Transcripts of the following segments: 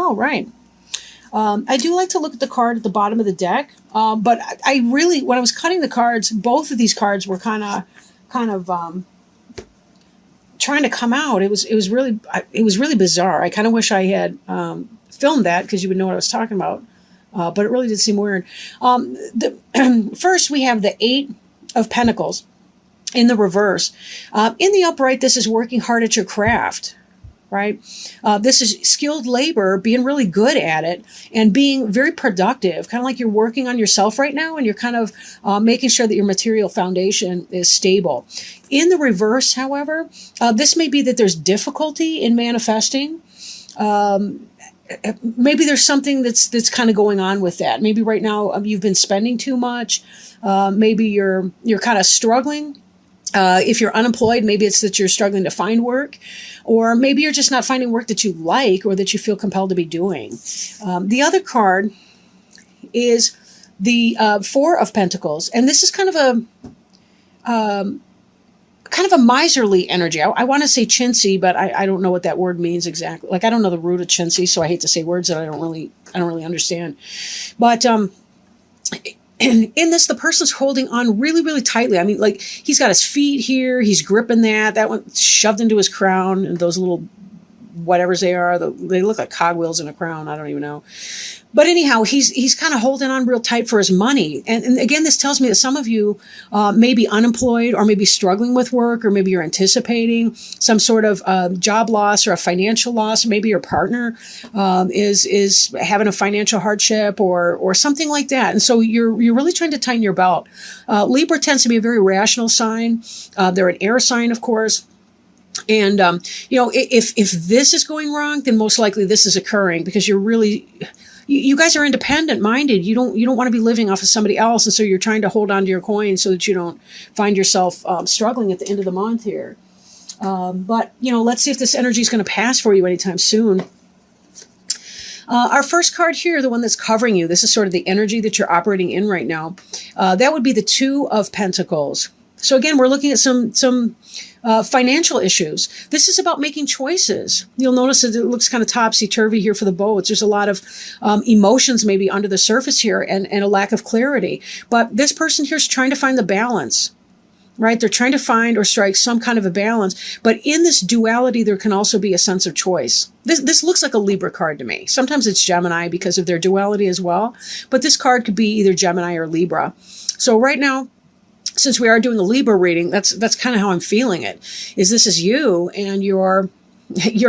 Oh, right. I do like to look at the card at the bottom of the deck, but I really, when I was cutting the cards, both of these cards were kind of trying to come out. It was really bizarre. I kind of wish I had filmed that because you would know what I was talking about. But it really did seem weird. First, we have the Eight of Pentacles in the reverse. In the upright, this is working hard at your craft, right? This is skilled labor, being really good at it and being very productive, kind of like you're working on yourself right now and you're kind of making sure that your material foundation is stable. In the reverse, however, this may be that there's difficulty in manifesting. Maybe there's something that's kind of going on with that. Maybe right now you've been spending too much. Maybe you're kind of struggling. If you're unemployed, maybe it's that you're struggling to find work, or maybe you're just not finding work that you like or that you feel compelled to be doing. The other card is the Four of Pentacles, and this is kind of a miserly energy. I want to say chintzy, but I don't know what that word means exactly. Like, I don't know the root of chintzy, so I hate to say words that I don't really understand. But in this, the person's holding on really, really tightly. I mean, like, he's got his feet here, he's gripping that one shoved into his crown, and those little whatevers they are, they look like cogwheels in a crown. I don't even know. But anyhow, he's kind of holding on real tight for his money. And again, this tells me that some of you may be unemployed or maybe struggling with work, or maybe you're anticipating some sort of job loss or a financial loss. Maybe your partner is having a financial hardship or something like that. And so you're really trying to tighten your belt. Libra tends to be a very rational sign. They're an air sign, of course. And, if this is going wrong, then most likely this is occurring because you guys are independent minded. You don't want to be living off of somebody else. And so you're trying to hold on to your coin so that you don't find yourself struggling at the end of the month here. But let's see if this energy is going to pass for you anytime soon. Our first card here, the one that's covering you, this is sort of the energy that you're operating in right now. That would be the Two of Pentacles. So again, we're looking at some financial issues. This is about making choices. You'll notice that it looks kind of topsy-turvy here for the boats. There's a lot of emotions maybe under the surface here and a lack of clarity. But this person here is trying to find the balance, right? They're trying to find or strike some kind of a balance. But in this duality, there can also be a sense of choice. This looks like a Libra card to me. Sometimes it's Gemini because of their duality as well. But this card could be either Gemini or Libra. So right now, since we are doing a Libra reading, that's kind of how I'm feeling it. This is you, and you're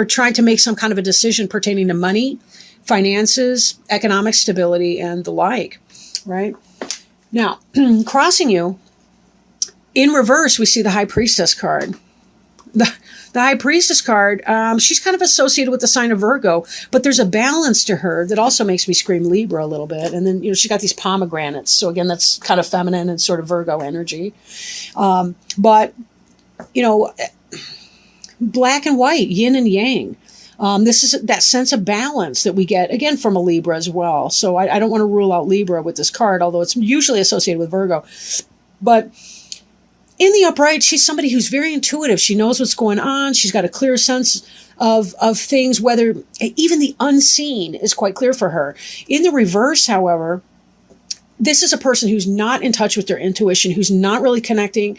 trying to make some kind of a decision pertaining to money, finances, economic stability, and the like, right? Now, crossing you, in reverse, we see the High Priestess card. The High Priestess card, she's kind of associated with the sign of Virgo, but there's a balance to her that also makes me scream Libra a little bit. And then, she's got these pomegranates. So again, that's kind of feminine and sort of Virgo energy. But black and white, yin and yang. This is that sense of balance that we get, again, from a Libra as well. So I don't want to rule out Libra with this card, although it's usually associated with Virgo. But in the upright, she's somebody who's very intuitive. She knows what's going on. She's got a clear sense of things, whether even the unseen is quite clear for her. In the reverse, however, this is a person who's not in touch with their intuition, who's not really connecting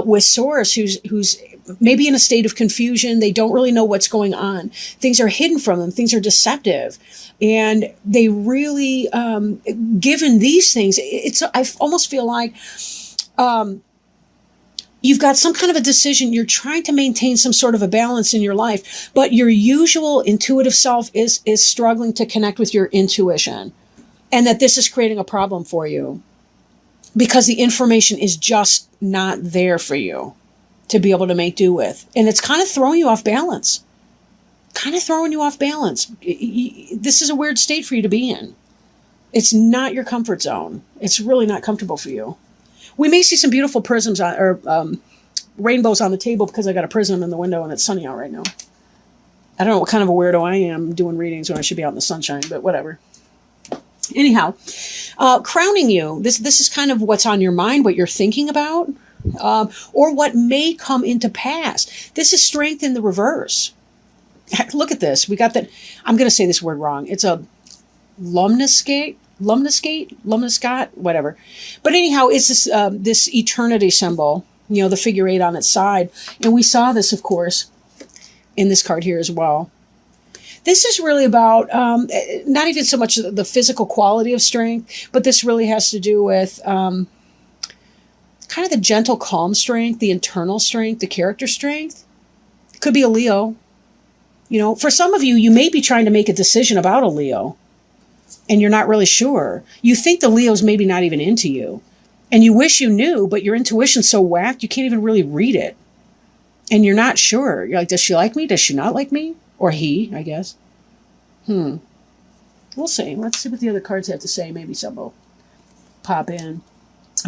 with source, who's maybe in a state of confusion. They don't really know what's going on. Things are hidden from them. Things are deceptive. And they really, given these things, I almost feel like you've got some kind of a decision. You're trying to maintain some sort of a balance in your life, but your usual intuitive self is struggling to connect with your intuition, and that this is creating a problem for you because the information is just not there for you to be able to make do with. And it's kind of throwing you off balance. This is a weird state for you to be in. It's not your comfort zone. It's really not comfortable for you. We may see some beautiful prisms rainbows on the table because I got a prism in the window and it's sunny out right now. I don't know what kind of a weirdo I am doing readings when I should be out in the sunshine, but whatever. Anyhow, crowning you, this is kind of what's on your mind, what you're thinking about, or what may come into pass. This is strength in the reverse. Look at this. We got that. I'm going to say this word wrong. It's a lumnoscate, whatever. But anyhow, it's this eternity symbol, the figure 8 on its side. And we saw this, of course, in this card here as well. This is really about not even so much the physical quality of strength, but this really has to do with kind of the gentle, calm strength, the internal strength, the character strength. It could be a Leo. For some of you, you may be trying to make a decision about a Leo, and you're not really sure. You think the Leo's maybe not even into you, and you wish you knew, but your intuition's so whacked, you can't even really read it. And you're not sure. You're like, does she like me? Does she not like me? Or he, I guess. We'll see. Let's see what the other cards have to say. Maybe some will pop in.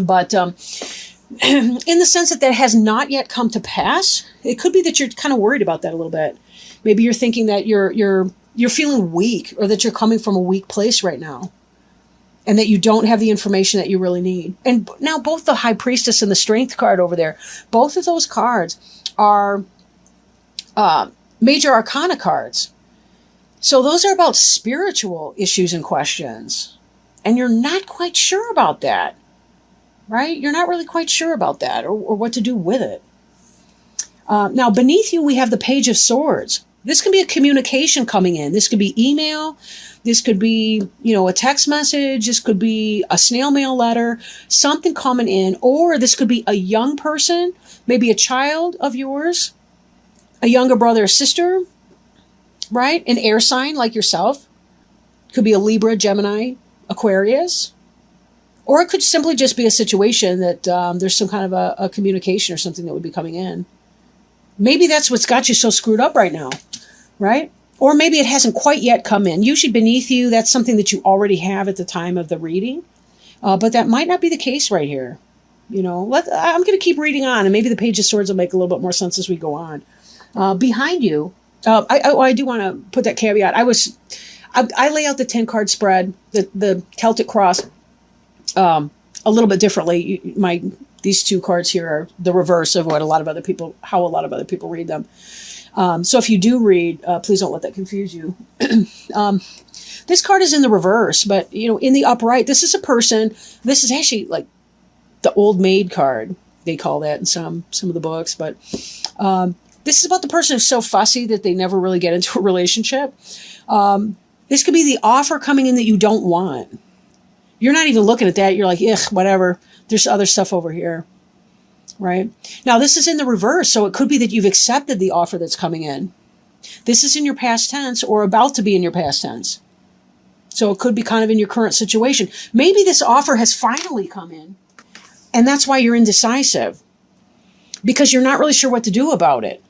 But in the sense that has not yet come to pass, it could be that you're kind of worried about that a little bit. Maybe you're thinking that you're feeling weak, or that you're coming from a weak place right now, and that you don't have the information that you really need. And now both the High Priestess and the Strength card over there, both of those cards are major arcana cards. So those are about spiritual issues and questions. And you're not quite sure about that, right? You're not really quite sure about that, or what to do with it. Now, beneath you, we have the Page of Swords. This can be a communication coming in. This could be email. This could be, a text message. This could be a snail mail letter, something coming in. Or this could be a young person, maybe a child of yours, a younger brother or sister, right? An air sign like yourself. Could be a Libra, Gemini, Aquarius. Or it could simply just be a situation that there's some kind of a communication or something that would be coming in. Maybe that's what's got you so screwed up right now, right? Or maybe it hasn't quite yet come in. Usually beneath you, that's something that you already have at the time of the reading. But that might not be the case right here. I'm going to keep reading on, and maybe the Page of Swords will make a little bit more sense as we go on. Behind you, I do want to put that caveat. I lay out the 10-card spread, the Celtic cross, a little bit differently. These two cards here are the reverse of how a lot of other people read them. So if you do read, please don't let that confuse you. This card is in the reverse, but in the upright, this is a person. This is actually like the old maid card. They call that in some of the books, but this is about the person who's so fussy that they never really get into a relationship. This could be the offer coming in that you don't want. You're not even looking at that. You're like, ugh, whatever. There's other stuff over here, right? Now, this is in the reverse, so it could be that you've accepted the offer that's coming in. This is in your past tense or about to be in your past tense. So it could be kind of in your current situation. Maybe this offer has finally come in, and that's why you're indecisive, because you're not really sure what to do about it,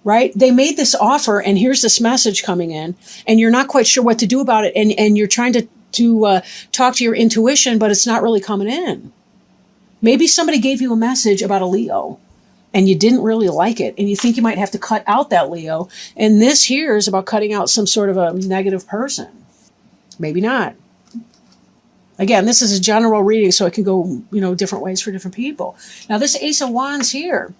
right? They made this offer, and here's this message coming in, and you're not quite sure what to do about it, and you're trying to talk to your intuition, but it's not really coming in. Maybe somebody gave you a message about a Leo and you didn't really like it, and you think you might have to cut out that Leo. And this here is about cutting out some sort of a negative person. Maybe not. Again, this is a general reading, so it can go, different ways for different people. Now, this Ace of Wands here,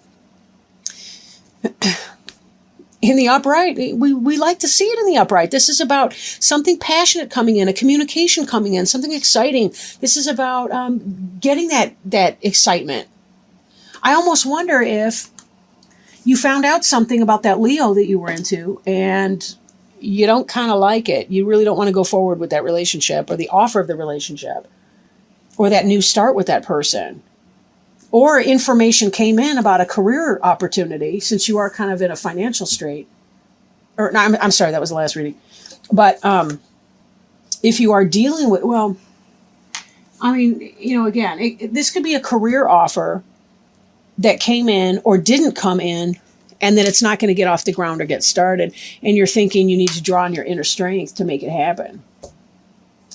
in the upright, we like to see it in the upright. This is about something passionate coming in, a communication coming in, something exciting. This is about getting that excitement. I almost wonder if you found out something about that Leo that you were into, and you don't kind of like it. You really don't want to go forward with that relationship, or the offer of the relationship, or that new start with that person. Or information came in about a career opportunity, since you are kind of in a financial strait. Or no, I'm sorry, that was the last reading. But if you are dealing with, again, this could be a career offer that came in or didn't come in, and that it's not going to get off the ground or get started. And you're thinking you need to draw on your inner strength to make it happen.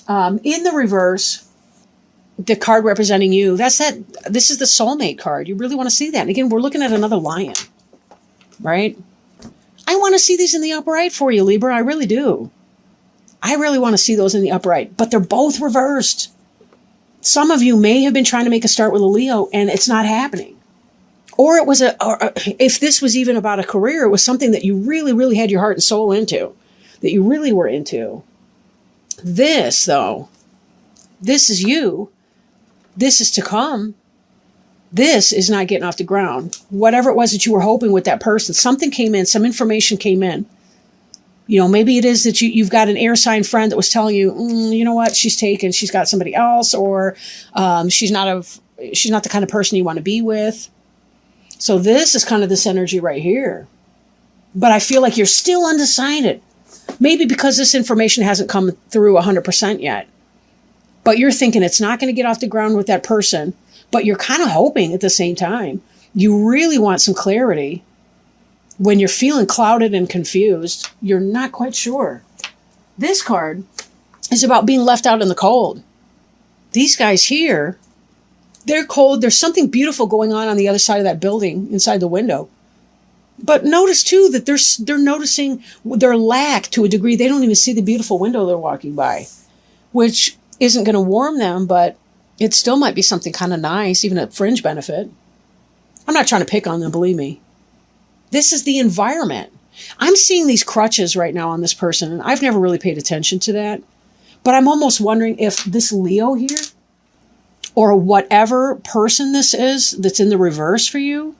In the reverse, the card representing you, this is the soulmate card. You really want to see that. And again, we're looking at another lion, right? I want to see these in the upright for you, Libra. I really do. I really want to see those in the upright, but they're both reversed. Some of you may have been trying to make a start with a Leo and it's not happening. Or it was if this was even about a career, it was something that you really, really had your heart and soul into, that you really were into. This, though, this is you. This is to come. This is not getting off the ground. Whatever it was that you were hoping with that person, something came in, some information came in. You know, maybe it is that you've got an air sign friend that was telling you, you know what, she's taken, she's got somebody else, or she's not the kind of person you want to be with. So this is kind of this energy right here. But I feel like you're still undecided. Maybe because this information hasn't come through 100% yet. But you're thinking it's not going to get off the ground with that person. But you're kind of hoping at the same time. You really want some clarity. When you're feeling clouded and confused, you're not quite sure. This card is about being left out in the cold. These guys here, they're cold. There's something beautiful going on the other side of that building, inside the window. But notice, too, that they're noticing their lack to a degree. They don't even see the beautiful window they're walking by, which isn't going to warm them, but it still might be something kind of nice, even a fringe benefit. I'm not trying to pick on them, believe me. This is the environment. I'm seeing these crutches right now on this person, and I've never really paid attention to that. But I'm almost wondering if this Leo here, or whatever person this is that's in the reverse for you,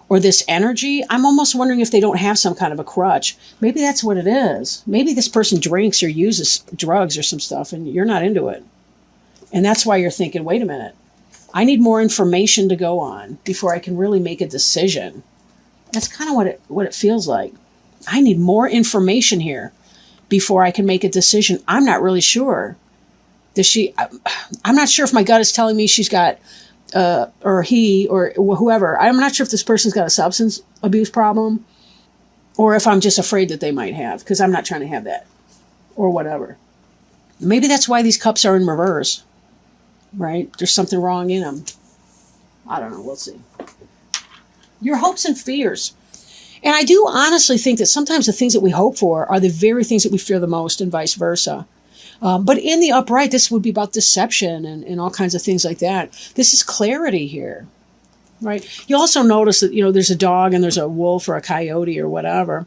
or this energy, I'm almost wondering if they don't have some kind of a crutch. Maybe that's what it is. Maybe this person drinks or uses drugs or some stuff, and you're not into it. And that's why you're thinking, wait a minute, I need more information to go on before I can really make a decision. That's kind of what it feels like. I need more information here before I can make a decision. I'm not really sure. I'm not sure if my gut is telling me she's got, or he, or whoever. I'm not sure if this person's got a substance abuse problem, or if I'm just afraid that they might have, because I'm not trying to have that, or whatever. Maybe that's why these cups are in reverse, right? There's something wrong in them. I don't know. We'll see. Your hopes and fears. And I do honestly think that sometimes the things that we hope for are the very things that we fear the most, and vice versa. But in the upright, this would be about deception and all kinds of things like that. This is clarity here, right? You also notice that, there's a dog and there's a wolf or a coyote or whatever.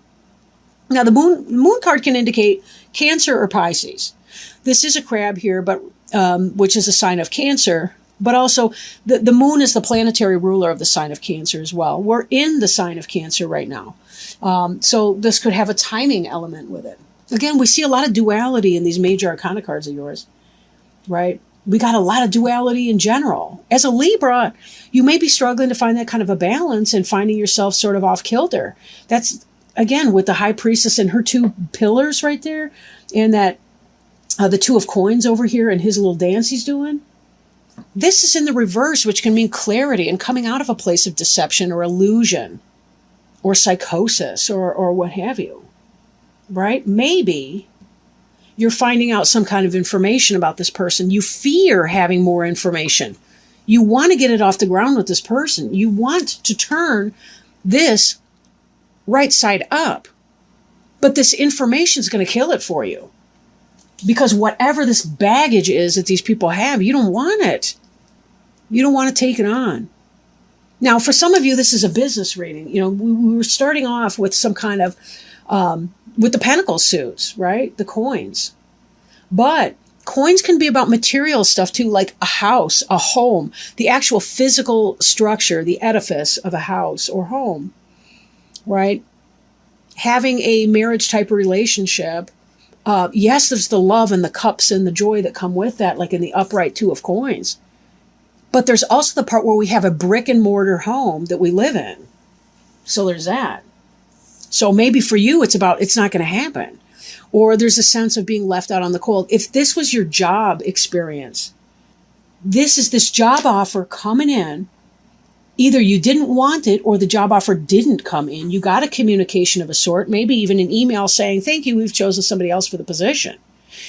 Now, the moon card can indicate Cancer or Pisces. This is a crab here, but which is a sign of Cancer. But also, the moon is the planetary ruler of the sign of Cancer as well. We're in the sign of Cancer right now. So this could have a timing element with it. Again, we see a lot of duality in these major arcana cards of yours, right? We got a lot of duality in general. As a Libra, you may be struggling to find that kind of a balance and finding yourself sort of off kilter. That's, again, with the High Priestess and her two pillars right there, and that the Two of Coins over here and his little dance he's doing. This is in the reverse, which can mean clarity and coming out of a place of deception or illusion or psychosis or what have you, right? Maybe you're finding out some kind of information about this person. You fear having more information. You want to get it off the ground with this person. You want to turn this right side up, but this information is going to kill it for you. Because whatever this baggage is that these people have, you don't want it. You don't want to take it on. Now, for some of you, this is a business reading. We were starting off with some kind of, with the pentacle suits, right? The coins. But coins can be about material stuff too, like a house, a home, the actual physical structure, the edifice of a house or home, right? Having a marriage type of relationship. Yes, there's the love and the cups and the joy that come with that, like in the upright Two of Coins. But there's also the part where we have a brick and mortar home that we live in. So there's that. So maybe for you, it's not going to happen. Or there's a sense of being left out on the cold. If this was your job experience, this is this job offer coming in. Either you didn't want it or the job offer didn't come in. You got a communication of a sort, maybe even an email saying, thank you, we've chosen somebody else for the position.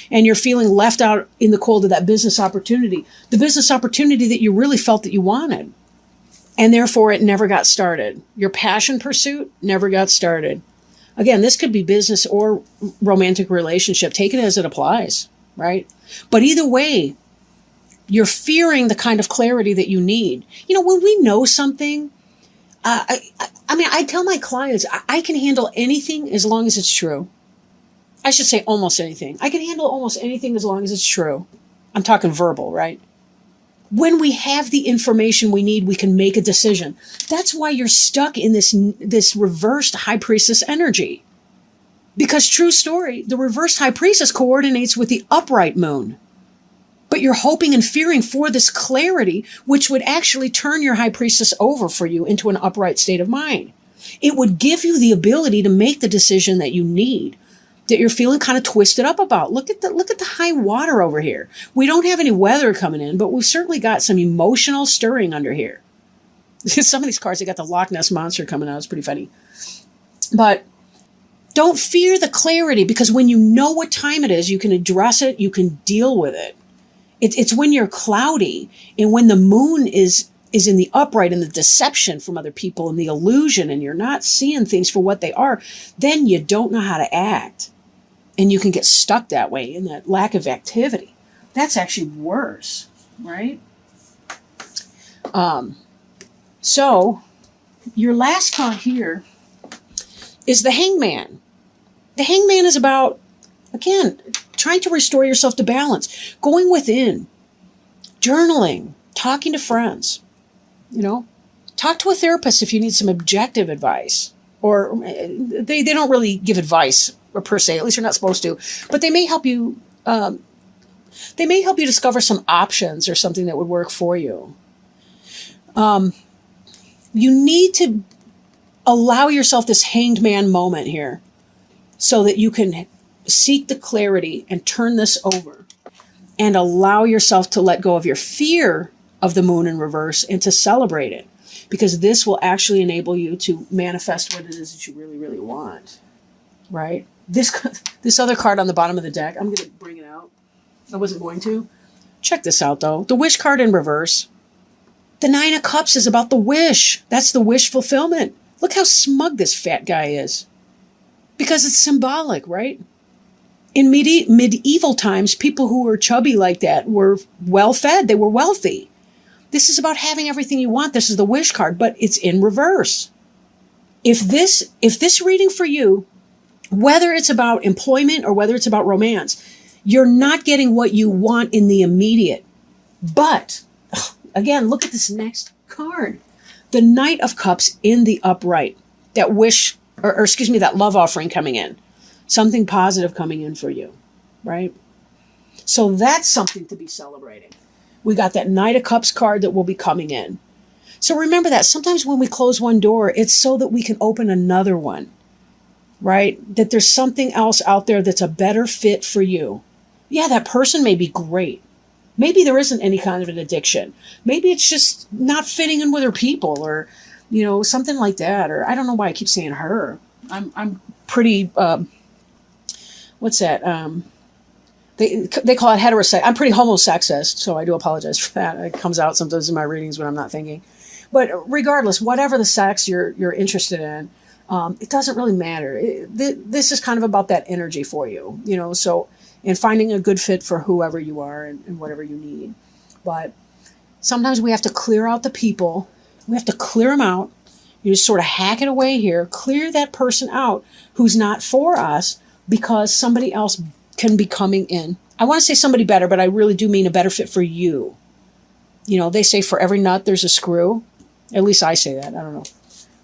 And you're feeling left out in the cold of that business opportunity, the business opportunity that you really felt that you wanted. And therefore, it never got started. Your passion pursuit never got started. Again, this could be business or romantic relationship. Take it as it applies, right? But either way, you're fearing the kind of clarity that you need. When we know something, I mean, I tell my clients, I can handle anything as long as it's true. I should say almost anything. I can handle almost anything as long as it's true. I'm talking verbal, right? When we have the information we need, we can make a decision. That's why you're stuck in this reversed high priestess energy. Because true story, the reversed high priestess coordinates with the upright moon. But you're hoping and fearing for this clarity, which would actually turn your high priestess over for you into an upright state of mind. It would give you the ability to make the decision that you need, that you're feeling kind of twisted up about. Look at the high water over here. We don't have any weather coming in, but we've certainly got some emotional stirring under here. Some of these cards, they got the Loch Ness Monster coming out. It's pretty funny. But don't fear the clarity, because when you know what time it is, you can address it, you can deal with it. It's when you're cloudy and when the moon is in the upright and the deception from other people and the illusion, and you're not seeing things for what they are, then you don't know how to act. And you can get stuck that way in that lack of activity. That's actually worse, right? So your last card here is the Hangman. The Hangman is about, again, trying to restore yourself to balance, going within, journaling, talking to friends, talk to a therapist if you need some objective advice, or they don't really give advice per se, at least you're not supposed to, but they may help you, discover some options or something that would work for you. You need to allow yourself this hanged man moment here so that you can seek the clarity and turn this over and allow yourself to let go of your fear of the moon in reverse and to celebrate it, because this will actually enable you to manifest what it is that you really, really want, right? This other card on the bottom of the deck, I'm going to bring it out. I wasn't going to. Check this out, though. The wish card in reverse. The Nine of Cups is about the wish. That's the wish fulfillment. Look how smug this fat guy is. Because it's symbolic, right? In medieval times, people who were chubby like that were well-fed. They were wealthy. This is about having everything you want. This is the wish card, but it's in reverse. If this reading for you, whether it's about employment or whether it's about romance, you're not getting what you want in the immediate. But, again, look at this next card. The Knight of Cups in the upright. That wish, or excuse me, that love offering coming in. Something positive coming in for you, right? So that's something to be celebrating. We got that Knight of Cups card that will be coming in. So remember that sometimes when we close one door, it's so that we can open another one, right? That there's something else out there that's a better fit for you. Yeah, that person may be great. Maybe there isn't any kind of an addiction. Maybe it's just not fitting in with her people, or, something like that. Or I don't know why I keep saying her. I'm pretty, what's that? They call it heterosex. I'm pretty homosexist, so I do apologize for that. It comes out sometimes in my readings when I'm not thinking. But regardless, whatever the sex you're interested in, it doesn't really matter. This is kind of about that energy for you, so, and finding a good fit for whoever you are and whatever you need. But sometimes we have to clear out the people. We have to clear them out. You just sort of hack it away here, clear that person out who's not for us, because somebody else can be coming in. I want to say somebody better, but I really do mean a better fit for you. They say for every nut, there's a screw. At least I say that. I don't know.